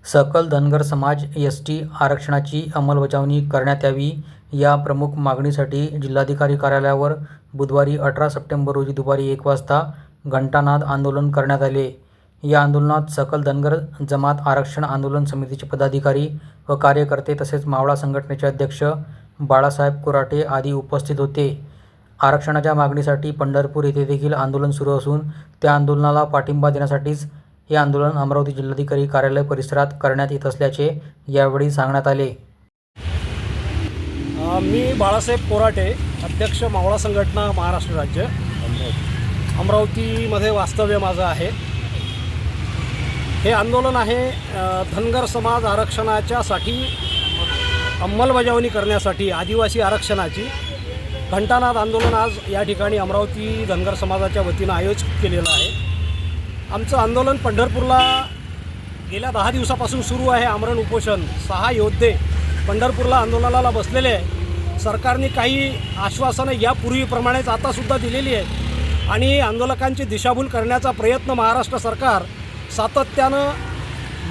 सकल धनगर समाज एस.टी आरक्षणाची अंमलबजावणी करण्यात यावी या प्रमुख मागणीसाठी जिल्हाधिकारी कार्यालयावर बुधवारी 18 सप्टेंबर रोजी दुपारी 1 वाजता घंटानाद आंदोलन करण्यात आले। या आंदोलनात सकल धनगर जमात आरक्षण आंदोलन समितीचे पदाधिकारी व कार्यकर्ते तसेच मावळा संघटनेचे अध्यक्ष बाळासाहेब कोराटे आदी उपस्थित होते। आरक्षणाच्या मागणीसाठी पंढरपूर येथे देखील आंदोलन सुरू असून त्या आंदोलनाला पाठिंबा देण्यासाठीच हे आंदोलन अमरावती जिल्हाधिकारी कार्यालय परिसरात करण्यात येत असल्याचे यावेळी सांगण्यात आले। मी बाळासाहेब कोराटे, अध्यक्ष मावळा संघटना महाराष्ट्र राज्य, अमरावतीमध्ये वास्तव्य माझं आहे। हे आंदोलन आहे धनगर समाज आरक्षणाच्यासाठी अंमलबजावणी करण्यासाठी आदिवासी आरक्षणाची घंटानाद आंदोलन आज या ठिकाणी अमरावती धनगर समाजाच्या वतीनं आयोजित केलेलं आहे। आमचं आंदोलन पंढरपूरला गेल्या 10 दिवसापासून सुरू आहे। आमरण उपोषण 6 योद्धे पंढरपूरला आंदोलनाला बसलेले आहे। सरकारने काही आश्वासनं यापूर्वीप्रमाणेच आतासुद्धा दिलेली आहेत आणि आंदोलकांची दिशाभूल करण्याचा प्रयत्न महाराष्ट्र सरकार सातत्यानं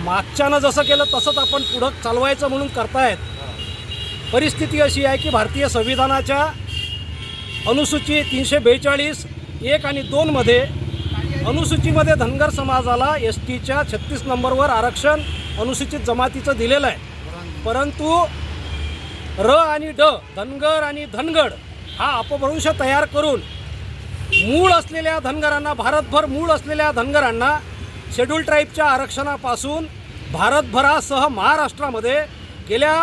मागच्यानं जसं केलं तसंच आपण पुढं चालवायचं म्हणून करतायत। परिस्थिती अशी आहे की भारतीय संविधानाच्या अनुसूची 342, 1 आणि 2 मध्ये अनुसूचीमध्ये धनगर समाजाला एस.टीच्या 36 नंबरवर आरक्षण अनुसूचित जमातीचं दिलेलं आहे। परंतु र आणि ड धनगर आणि धनगड हा अपभ्रंश तयार करून मूळ असलेल्या धनगरांना, भारतभर मूळ असलेल्या धनगरांना शेड्यूल ट्राईबच्या आरक्षणापासून भारतभरासह महाराष्ट्रामध्ये गेल्या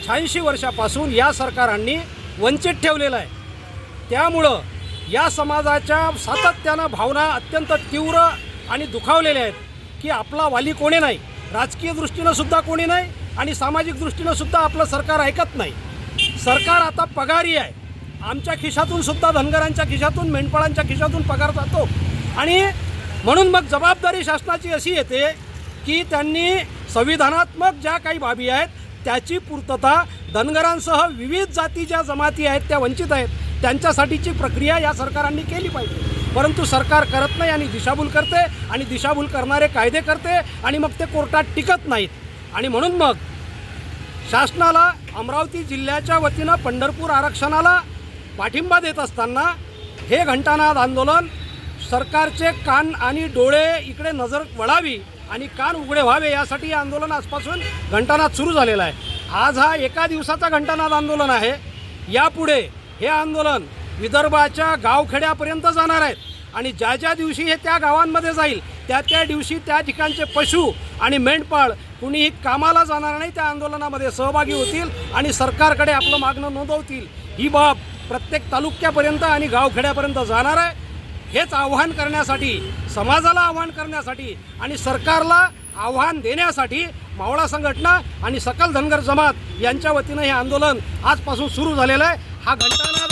86 वर्षापासून या सरकारांनी वंचित ठेवलेलं आहे। त्यामुळं या समाजाच्या सातत्यानं भावना अत्यंत तीव्र आणि दुखावलेल्या आहेत की आपला वाली कोणी नाही, राजकीय दृष्टीनं सुद्धा कोणी नाही आणि सामाजिक दृष्टीनं सुद्धा आपलं सरकार ऐकत नाही। सरकार आता पगारी आहे। आमच्या खिशातून सुद्धा, धनगरांच्या खिशातून, मेंढपाळांच्या खिशातून पगार जातो आणि म्हणून मग जबाबदारी शासनाची अशी येते की त्यांनी संविधानात्मक ज्या काही बाबी आहेत त्याची पूर्तता धनगरांसह विविध जाती ज्या जमाती आहेत त्या वंचित आहेत त्यांच्यासाठीची प्रक्रिया या सरकारांनी केली पाहिजे। परंतु सरकार करत नाही आणि दिशाभूल करते आणि दिशाभूल करणारे कायदे करते आणि मग ते कोर्टात टिकत नाहीत। आणि म्हणून मग शासनाला अमरावती जिल्ह्याच्या वतीनं पंढरपूर आरक्षणाला पाठिंबा देत असताना हे घंटानाद आंदोलन सरकारचे कान आणि डोळे इकडे नजर वळावी आणि कान उघडे व्हावे यासाठी हे आंदोलन आजपासून घंटानाद सुरू झालेलं आहे। आज हा एका दिवसाचा घंटानाद आंदोलन आहे। यापुढे हे आंदोलन विदर्भाच्या गावखेड्यापर्यंत जाणार आहेत आणि ज्या ज्या दिवशी हे त्या गावांमध्ये जाईल त्या दिवशी त्या ठिकाणचे पशु आणि मेंढपाळ कुणीही कामाला जाणार नाही, त्या आंदोलनामध्ये सहभागी होतील आणि सरकारकडे आपलं मागणं नोंदवतील। ही बाब प्रत्येक तालुक्यापर्यंत आणि गावखेड्यापर्यंत जाणार आहे। हेच आव्हान करण्यासाठी, समाजाला आव्हान करण्यासाठी आणि सरकारला आव्हान देण्यासाठी मावळा संघटना आणि सकल धनगर जमात यांच्या वतीनं हे आंदोलन आजपासून सुरू झालेलं आहे। हा घंटानाद